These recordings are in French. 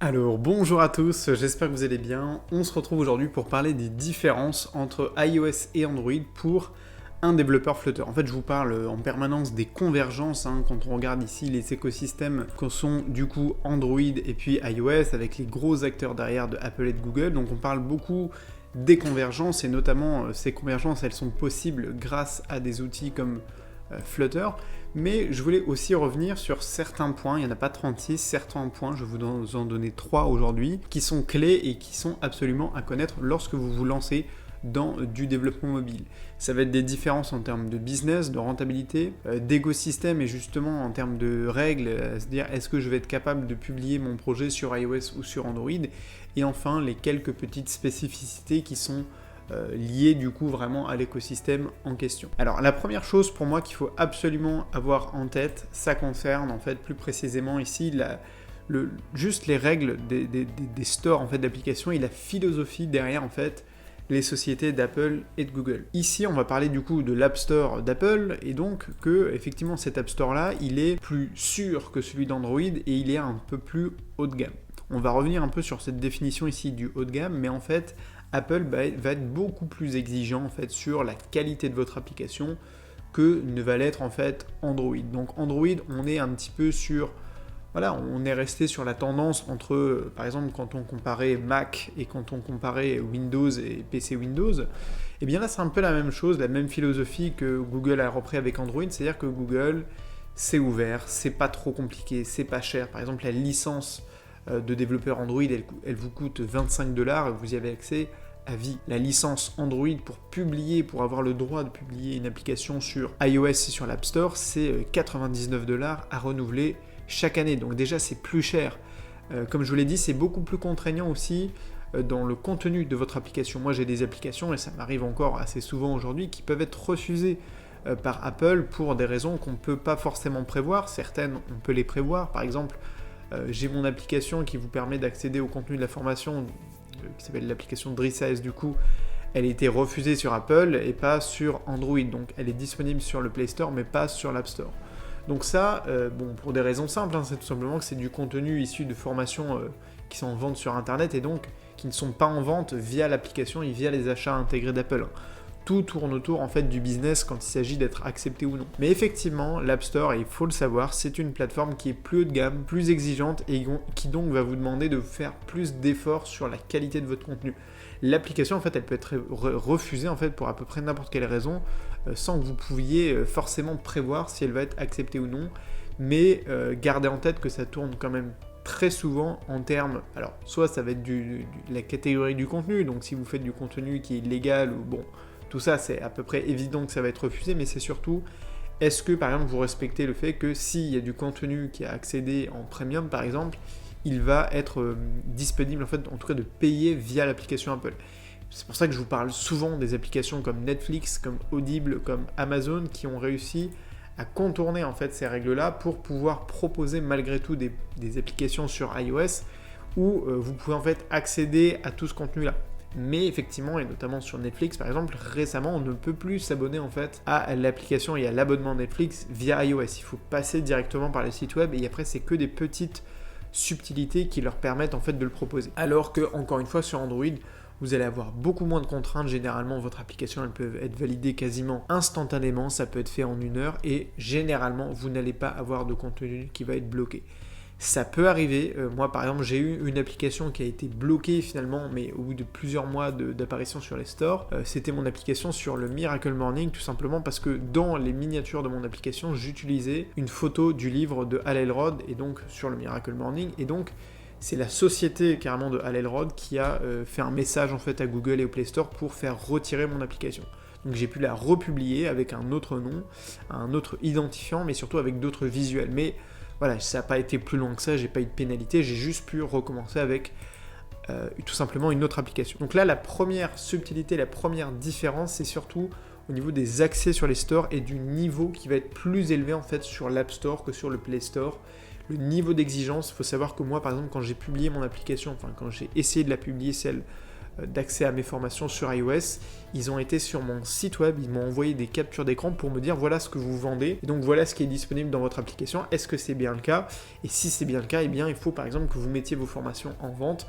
Alors bonjour à tous, j'espère que vous allez bien. On se retrouve aujourd'hui pour parler des différences entre iOS et Android pour un développeur Flutter. En fait, je vous parle en permanence des convergences, quand on regarde ici les écosystèmes que sont du coup Android et puis iOS avec les gros acteurs derrière de Apple et de Google. Donc on parle beaucoup des convergences et notamment ces convergences, elles sont possibles grâce à des outils comme Flutter. Mais je voulais aussi revenir sur certains points, il n'y en a pas 36, certains points, je vais vous en donner 3 aujourd'hui, qui sont clés et qui sont absolument à connaître lorsque vous vous lancez dans du développement mobile. Ça va être des différences en termes de business, de rentabilité, d'écosystème et justement en termes de règles, à se dire est-ce que je vais être capable de publier mon projet sur iOS ou sur Android, et enfin les quelques petites spécificités qui sont liées du coup vraiment à l'écosystème en question. Alors la première chose pour moi qu'il faut absolument avoir en tête, ça concerne en fait plus précisément ici juste les règles des stores en fait d'applications et la philosophie derrière en fait les sociétés d'Apple et de Google. Ici, on va parler du coup de l'App Store d'Apple, et donc que, effectivement, cet App Store-là, il est plus sûr que celui d'Android, et il est un peu plus haut de gamme. On va revenir un peu sur cette définition ici du haut de gamme, mais en fait, Apple va être beaucoup plus exigeant en fait sur la qualité de votre application que ne va l'être en fait Android. Donc Android, on est un petit peu sur... Voilà, on est resté sur la tendance entre, par exemple, quand on comparait Mac et quand on comparait Windows et PC Windows, et bien là c'est un peu la même chose, la même philosophie que Google a repris avec Android, c'est-à-dire que Google, c'est ouvert, c'est pas trop compliqué, c'est pas cher. Par exemple, la licence de développeur Android, elle vous coûte 25$ et vous y avez accès à vie. La licence Android pour publier, pour avoir le droit de publier une application sur iOS et sur l'App Store, c'est 99$ à renouveler chaque année. Donc déjà, c'est plus cher. Comme je vous l'ai dit, c'est beaucoup plus contraignant aussi dans le contenu de votre application. Moi, j'ai des applications, et ça m'arrive encore assez souvent aujourd'hui, qui peuvent être refusées par Apple pour des raisons qu'on ne peut pas forcément prévoir. Certaines, on peut les prévoir. Par exemple, j'ai mon application qui vous permet d'accéder au contenu de la formation, qui s'appelle l'application Drissa du coup. Elle a été refusée sur Apple et pas sur Android. Donc elle est disponible sur le Play Store, mais pas sur l'App Store. Donc ça, pour des raisons simples, c'est tout simplement que c'est du contenu issu de formations qui sont en vente sur Internet et donc qui ne sont pas en vente via l'application et via les achats intégrés d'Apple. Tout tourne autour en fait du business quand il s'agit d'être accepté ou non. Mais effectivement, l'App Store, il faut le savoir, c'est une plateforme qui est plus haut de gamme, plus exigeante et qui donc va vous demander de faire plus d'efforts sur la qualité de votre contenu. L'application en fait, elle peut être refusée en fait pour à peu près n'importe quelle raison, sans que vous pouviez forcément prévoir si elle va être acceptée ou non. Mais gardez en tête que ça tourne quand même très souvent en termes, alors soit ça va être la catégorie du contenu, donc si vous faites du contenu qui est illégal ou bon, tout ça c'est à peu près évident que ça va être refusé, mais c'est surtout, est-ce que par exemple vous respectez le fait que s'il y a du contenu qui a accédé en premium par exemple, il va être disponible en fait, en tout cas de payer via l'application Apple. C'est pour ça que je vous parle souvent des applications comme Netflix, comme Audible, comme Amazon qui ont réussi à contourner en fait ces règles-là pour pouvoir proposer malgré tout des applications sur iOS où vous pouvez en fait accéder à tout ce contenu-là. Mais effectivement, et notamment sur Netflix par exemple, récemment on ne peut plus s'abonner en fait à l'application et à l'abonnement Netflix via iOS. Il faut passer directement par les sites web et après c'est que des petites subtilités qui leur permettent en fait de le proposer. Alors que, encore une fois, sur Android, vous allez avoir beaucoup moins de contraintes. Généralement, votre application, elle peut être validée quasiment instantanément. Ça peut être fait en 1 heure et généralement, vous n'allez pas avoir de contenu qui va être bloqué. Ça peut arriver. Moi, par exemple, j'ai eu une application qui a été bloquée finalement, mais au bout de plusieurs mois d'apparition sur les stores. C'était mon application sur le Miracle Morning, tout simplement parce que dans les miniatures de mon application, j'utilisais une photo du livre de Hal Elrod, et donc sur le Miracle Morning, et donc c'est la société carrément de Hal Elrod qui a fait un message en fait à Google et au Play Store pour faire retirer mon application. Donc j'ai pu la republier avec un autre nom, un autre identifiant, mais surtout avec d'autres visuels. Mais voilà, ça n'a pas été plus loin que ça, j'ai pas eu de pénalité, j'ai juste pu recommencer avec tout simplement une autre application. Donc là, la première subtilité, la première différence, c'est surtout au niveau des accès sur les stores et du niveau qui va être plus élevé en fait sur l'App Store que sur le Play Store. Le niveau d'exigence, il faut savoir que moi, par exemple, quand j'ai publié mon application, enfin quand j'ai essayé de la publier, celle d'accès à mes formations sur iOS, ils ont été sur mon site web, ils m'ont envoyé des captures d'écran pour me dire voilà ce que vous vendez, et donc voilà ce qui est disponible dans votre application, est-ce que c'est bien le cas? Et si c'est bien le cas, eh bien il faut par exemple que vous mettiez vos formations en vente,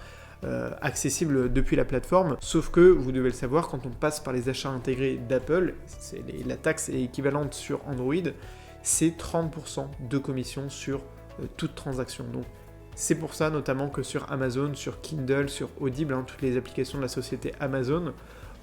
accessible depuis la plateforme, sauf que vous devez le savoir, quand on passe par les achats intégrés d'Apple, la taxe est équivalente sur Android, c'est 30% de commission sur toute transaction. Donc c'est pour ça notamment que sur Amazon, sur Kindle, sur Audible, toutes les applications de la société Amazon,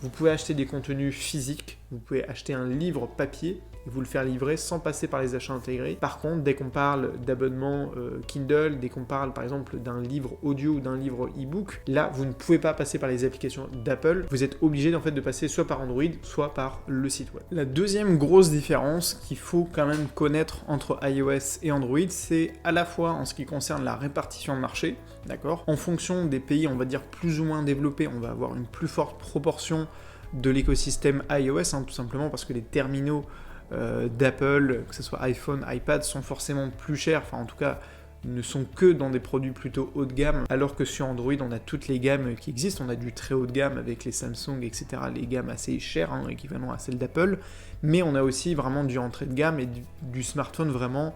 vous pouvez acheter des contenus physiques, vous pouvez acheter un livre papier et vous le faire livrer sans passer par les achats intégrés. Par contre, dès qu'on parle d'abonnement Kindle, dès qu'on parle par exemple d'un livre audio ou d'un livre e-book, là vous ne pouvez pas passer par les applications d'Apple, vous êtes obligé en fait de passer soit par Android, soit par le site web. La deuxième grosse différence qu'il faut quand même connaître entre iOS et Android, c'est à la fois en ce qui concerne la répartition de marché, d'accord ? En fonction des pays, on va dire plus ou moins développés, on va avoir une plus forte proportion de l'écosystème iOS, tout simplement parce que les terminaux d'Apple, que ce soit iPhone, iPad, sont forcément plus chers, en tout cas ne sont que dans des produits plutôt haut de gamme, alors que sur Android on a toutes les gammes qui existent, on a du très haut de gamme avec les Samsung, etc., les gammes assez chères, équivalent à celles d'Apple, mais on a aussi vraiment du entrée de gamme et du smartphone vraiment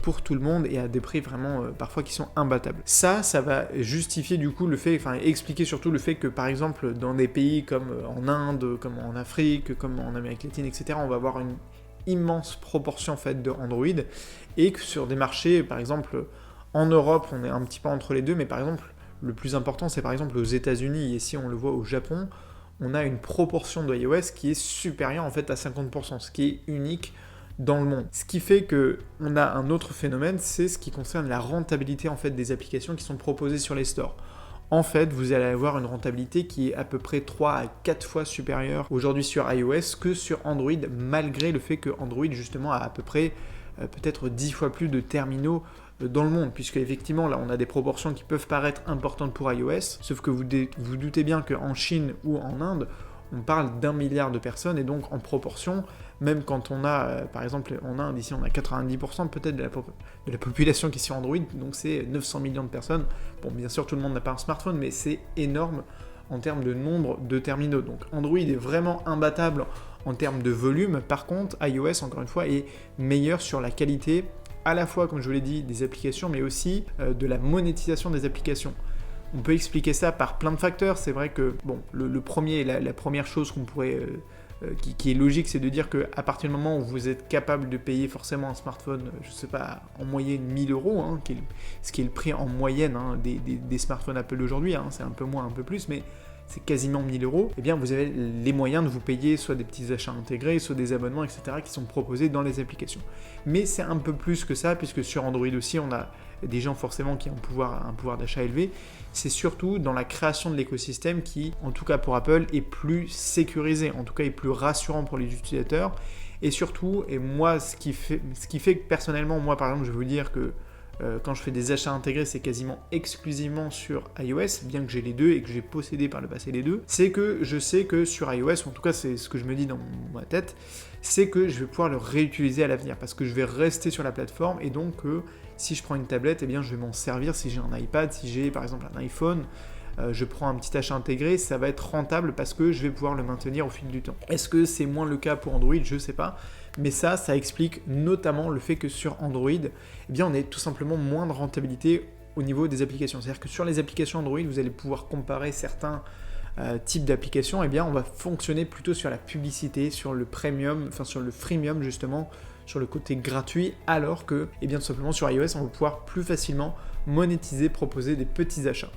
pour tout le monde et à des prix vraiment parfois qui sont imbattables. Ça va justifier du coup le fait, expliquer surtout le fait que par exemple dans des pays comme en Inde, comme en Afrique, comme en Amérique latine, etc., on va avoir une immense proportion en fait de Android, et que sur des marchés, par exemple en Europe, on est un petit peu entre les deux, mais par exemple le plus important c'est par exemple aux États-Unis, et ici on le voit au Japon, on a une proportion de iOS qui est supérieure en fait à 50%, ce qui est unique dans le monde. Ce qui fait que on a un autre phénomène, c'est ce qui concerne la rentabilité en fait des applications qui sont proposées sur les stores. En fait, vous allez avoir une rentabilité qui est à peu près 3 à 4 fois supérieure aujourd'hui sur iOS que sur Android, malgré le fait que Android justement a à peu près peut-être 10 fois plus de terminaux dans le monde, puisque effectivement là on a des proportions qui peuvent paraître importantes pour iOS, sauf que vous doutez bien qu'en Chine ou en Inde, on parle d'1 milliard de personnes, et donc en proportion, même quand on a, par exemple en Inde, ici on a 90% peut-être de la population qui est sur Android, donc c'est 900 millions de personnes. Bon, bien sûr tout le monde n'a pas un smartphone, mais c'est énorme en termes de nombre de terminaux. Donc Android est vraiment imbattable en termes de volume. Par contre, iOS, encore une fois, est meilleur sur la qualité, à la fois, comme je vous l'ai dit, des applications, mais aussi de la monétisation des applications. On peut expliquer ça par plein de facteurs. C'est vrai que bon, le premier, la première chose qu'on pourrait, qui est logique, c'est de dire qu'à partir du moment où vous êtes capable de payer forcément un smartphone, je sais pas, en moyenne 1000 €, ce qui est le prix en moyenne des smartphones Apple d'aujourd'hui, c'est un peu moins, un peu plus, mais c'est quasiment 1000 €, eh bien vous avez les moyens de vous payer soit des petits achats intégrés, soit des abonnements, etc., qui sont proposés dans les applications. Mais c'est un peu plus que ça, puisque sur Android aussi, on a des gens forcément qui ont un pouvoir d'achat élevé. C'est surtout dans la création de l'écosystème qui, en tout cas pour Apple, est plus sécurisé, en tout cas est plus rassurant pour les utilisateurs. Et surtout, et moi, ce qui fait que personnellement, moi par exemple, je vais vous dire que quand je fais des achats intégrés, c'est quasiment exclusivement sur iOS, bien que j'ai les deux et que j'ai possédé par le passé les deux, c'est que je sais que sur iOS, en tout cas c'est ce que je me dis dans ma tête, c'est que je vais pouvoir le réutiliser à l'avenir, parce que je vais rester sur la plateforme, et donc si je prends une tablette, eh bien je vais m'en servir. Si j'ai un iPad, si j'ai par exemple un iPhone, je prends un petit achat intégré, ça va être rentable parce que je vais pouvoir le maintenir au fil du temps. Est-ce que c'est moins le cas pour Android? Je sais pas. Mais ça explique notamment le fait que sur Android, eh bien, on a tout simplement moins de rentabilité au niveau des applications. C'est-à-dire que sur les applications Android, vous allez pouvoir comparer certains types d'applications, eh bien, on va fonctionner plutôt sur la publicité, sur le premium, enfin sur le freemium justement, sur le côté gratuit, alors que, eh bien, tout simplement sur iOS, on va pouvoir plus facilement monétiser, proposer des petits achats.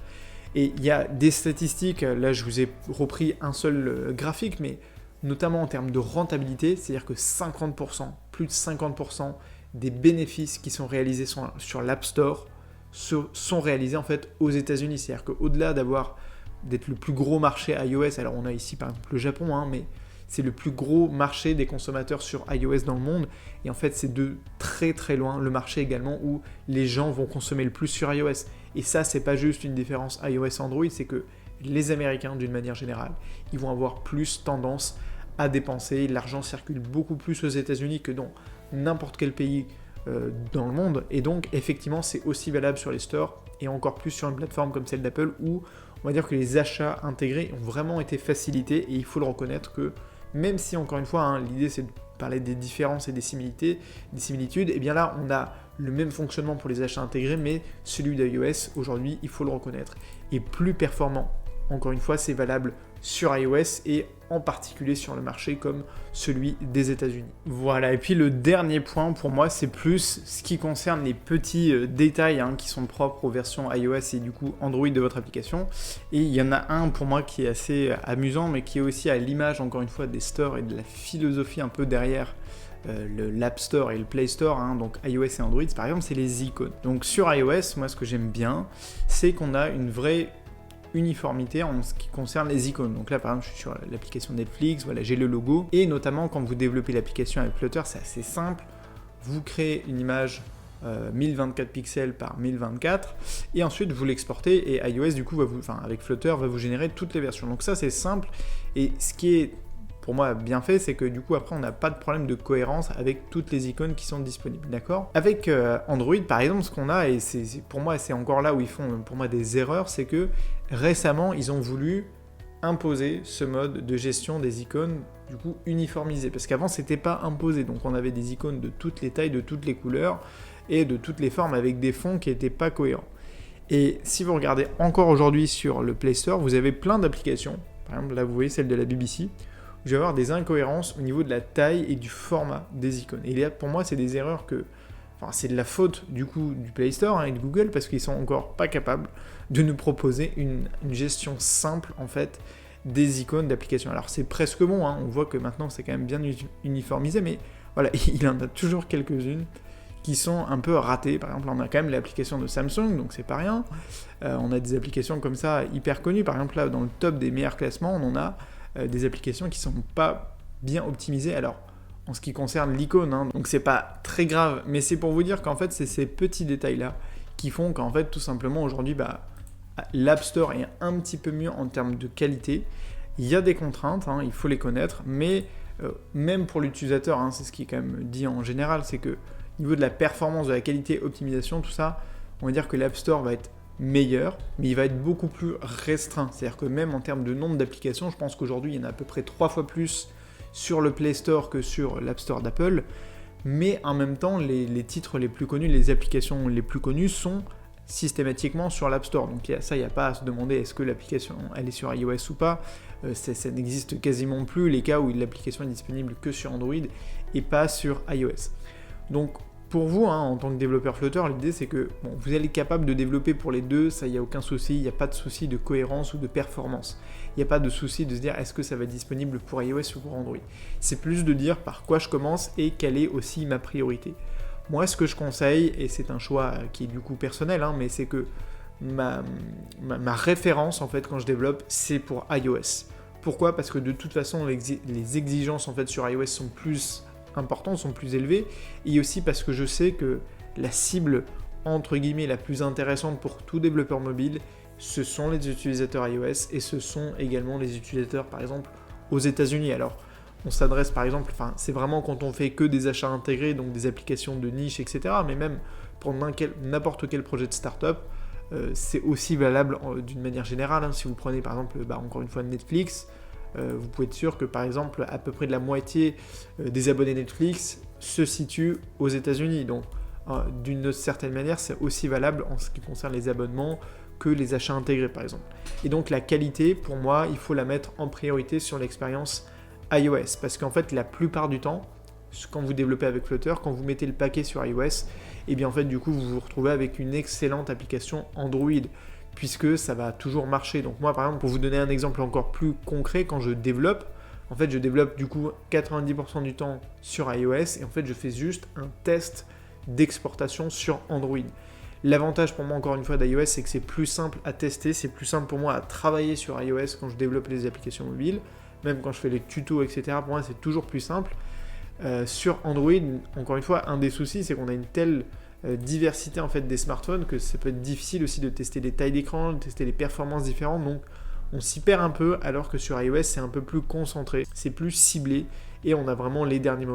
Et il y a des statistiques, là je vous ai repris un seul graphique, mais notamment en termes de rentabilité, c'est-à-dire que 50%, plus de 50% des bénéfices qui sont réalisés sur l'App Store sont réalisés en fait aux États-Unis. C'est-à-dire qu'au-delà d'être le plus gros marché iOS, alors on a ici par exemple le Japon, mais c'est le plus gros marché des consommateurs sur iOS dans le monde, et en fait c'est de très très loin le marché également où les gens vont consommer le plus sur iOS. Et ça, c'est pas juste une différence iOS-Android, c'est que les Américains, d'une manière générale, ils vont avoir plus tendance à dépenser. L'argent circule beaucoup plus aux États-Unis que dans n'importe quel pays dans le monde, et donc effectivement c'est aussi valable sur les stores et encore plus sur une plateforme comme celle d'Apple où on va dire que les achats intégrés ont vraiment été facilités et il faut le reconnaître que même si encore une fois l'idée c'est de parler des différences et des similitudes, et bien là on a le même fonctionnement pour les achats intégrés, mais celui d'iOS aujourd'hui, il faut le reconnaître, est plus performant. Encore une fois, c'est valable sur iOS et en particulier sur le marché comme celui des États-Unis. Voilà, et puis le dernier point pour moi, c'est plus ce qui concerne les petits détails qui sont propres aux versions iOS et du coup Android de votre application. Et il y en a un pour moi qui est assez amusant, mais qui est aussi à l'image, encore une fois, des stores et de la philosophie un peu derrière l'App Store et le Play Store, donc iOS et Android, par exemple, c'est les icônes. Donc sur iOS, moi ce que j'aime bien, c'est qu'on a une vraie uniformité en ce qui concerne les icônes. Donc là par exemple je suis sur l'application Netflix, voilà, j'ai le logo, et notamment quand vous développez l'application avec Flutter, c'est assez simple, vous créez une image 1024 pixels par 1024 et ensuite vous l'exportez et iOS du coup avec Flutter va vous générer toutes les versions. Donc ça c'est simple, et ce qui est pour moi bien fait, c'est que du coup après on n'a pas de problème de cohérence avec toutes les icônes qui sont disponibles, d'accord ? Avec Android par exemple, ce qu'on a, et pour moi c'est encore là où ils font pour moi des erreurs, c'est que récemment ils ont voulu imposer ce mode de gestion des icônes du coup uniformisé, parce qu'avant c'était pas imposé, donc on avait des icônes de toutes les tailles, de toutes les couleurs et de toutes les formes avec des fonds qui n'étaient pas cohérents. Et si vous regardez encore aujourd'hui sur le Play Store, vous avez plein d'applications, par exemple là vous voyez celle de la BBC, je vais avoir des incohérences au niveau de la taille et du format des icônes. Et là, pour moi, c'est des erreurs c'est de la faute du coup du Play Store et de Google, parce qu'ils sont encore pas capables de nous proposer une gestion simple en fait des icônes d'application. Alors c'est presque bon, on voit que maintenant c'est quand même bien uniformisé, mais voilà, il y en a toujours quelques-unes qui sont un peu ratées. Par exemple, on a quand même l'application de Samsung, donc c'est pas rien. On a des applications comme ça hyper connues. Par exemple, là, dans le top des meilleurs classements, on en a des applications qui sont pas bien optimisées. Alors, en ce qui concerne l'icône, donc c'est pas très grave, mais c'est pour vous dire qu'en fait, c'est ces petits détails-là qui font qu'en fait, tout simplement, aujourd'hui, l'App Store est un petit peu mieux en termes de qualité. Il y a des contraintes, il faut les connaître, mais même pour l'utilisateur, c'est ce qui est quand même dit en général, c'est que au niveau de la performance, de la qualité, optimisation, tout ça, on va dire que l'App Store va être meilleur, mais il va être beaucoup plus restreint. C'est-à-dire que même en termes de nombre d'applications, je pense qu'aujourd'hui, il y en a à peu près 3 fois plus sur le Play Store que sur l'App Store d'Apple, mais en même temps, les titres les plus connus, les applications les plus connues sont systématiquement sur l'App Store. Donc il n'y a pas à se demander est-ce que l'application elle est sur iOS ou pas. Ça n'existe quasiment plus, les cas où l'application est disponible que sur Android et pas sur iOS. Donc pour vous, en tant que développeur Flutter, l'idée c'est que vous allez être capable de développer pour les deux, ça il n'y a aucun souci, il n'y a pas de souci de cohérence ou de performance. Il n'y a pas de souci de se dire est-ce que ça va être disponible pour iOS ou pour Android. C'est plus de dire par quoi je commence et quelle est aussi ma priorité. Moi ce que je conseille, et c'est un choix qui est du coup personnel, mais c'est que ma référence en fait quand je développe, c'est pour iOS. Pourquoi ? Parce que de toute façon les exigences en fait sur iOS sont plus importantes, sont plus élevées, et aussi parce que je sais que la cible entre guillemets la plus intéressante pour tout développeur mobile, ce sont les utilisateurs iOS et ce sont également les utilisateurs par exemple aux États-Unis. Alors on s'adresse par exemple, c'est vraiment quand on fait que des achats intégrés, donc des applications de niche, etc. Mais même pour n'importe quel projet de start-up, c'est aussi valable d'une manière générale. Si vous prenez par exemple, encore une fois Netflix, vous pouvez être sûr que par exemple à peu près de la moitié des abonnés Netflix se situent aux États-Unis. Donc d'une certaine manière, c'est aussi valable en ce qui concerne les abonnements que les achats intégrés par exemple. Et donc la qualité, pour moi, il faut la mettre en priorité sur l'expérience iOS, parce qu'en fait la plupart du temps, quand vous développez avec Flutter, quand vous mettez le paquet sur iOS, et bien en fait du coup vous vous retrouvez avec une excellente application Android, puisque ça va toujours marcher. Donc moi par exemple, pour vous donner un exemple encore plus concret, quand je développe, en fait je développe du coup 90% du temps sur iOS, et en fait je fais juste un test d'exportation sur Android. L'avantage pour moi encore une fois d'iOS, c'est que c'est plus simple à tester, c'est plus simple pour moi à travailler sur iOS quand je développe les applications mobiles, même quand je fais les tutos, etc. Pour moi c'est toujours plus simple. Sur Android, encore une fois, un des soucis, c'est qu'on a une telle diversité en fait des smartphones que ça peut être difficile aussi de tester les tailles d'écran, de tester les performances différentes, donc on s'y perd un peu, alors que sur iOS c'est un peu plus concentré, c'est plus ciblé, et on a vraiment les derniers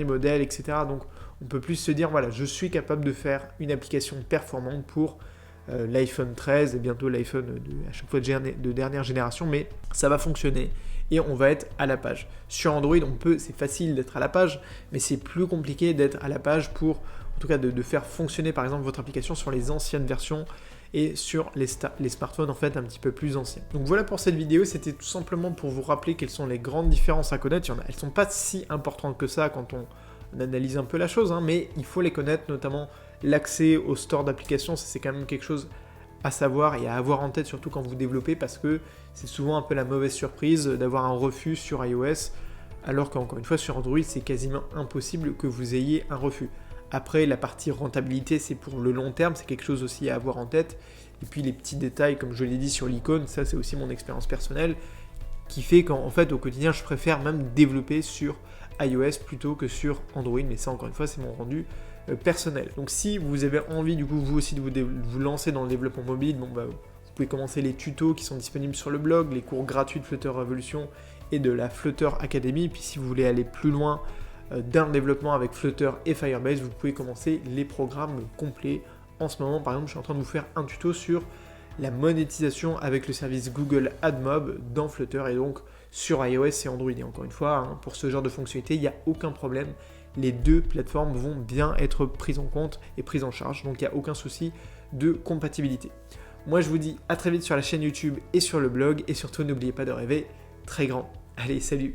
modèles, etc. Donc on peut plus se dire voilà, je suis capable de faire une application performante pour l'iPhone 13 et bientôt l'iPhone à chaque fois de dernière génération, mais ça va fonctionner et on va être à la page. Sur Android, c'est facile d'être à la page, mais c'est plus compliqué d'être à la page pour, en tout cas, de faire fonctionner par exemple votre application sur les anciennes versions et sur les smartphones en fait un petit peu plus anciens. Donc voilà pour cette vidéo, c'était tout simplement pour vous rappeler quelles sont les grandes différences à connaître. Elles ne sont pas si importantes que ça quand on analyse un peu la chose, mais il faut les connaître, notamment l'accès au store d'applications, c'est quand même quelque chose à savoir et à avoir en tête, surtout quand vous développez, parce que c'est souvent un peu la mauvaise surprise d'avoir un refus sur iOS, alors qu'encore une fois sur Android c'est quasiment impossible que vous ayez un refus. Après, la partie rentabilité, c'est pour le long terme, c'est quelque chose aussi à avoir en tête. Et puis les petits détails, comme je l'ai dit sur l'icône, ça c'est aussi mon expérience personnelle, qui fait qu'en fait au quotidien je préfère même développer sur iOS plutôt que sur Android, mais ça encore une fois c'est mon rendu personnel. Donc si vous avez envie du coup vous aussi de vous lancer dans le développement mobile, vous pouvez commencer les tutos qui sont disponibles sur le blog, les cours gratuits de Flutter Revolution et de la Flutter Academy. Et puis si vous voulez aller plus loin dans le développement avec Flutter et Firebase, vous pouvez commencer les programmes complets. En ce moment par exemple je suis en train de vous faire un tuto sur la monétisation avec le service Google AdMob dans Flutter et donc sur iOS et Android. Et encore une fois, pour ce genre de fonctionnalité, il n'y a aucun problème. Les deux plateformes vont bien être prises en compte et prises en charge, donc il n'y a aucun souci de compatibilité. Moi je vous dis à très vite sur la chaîne YouTube et sur le blog, et surtout n'oubliez pas de rêver très grand. Allez, salut!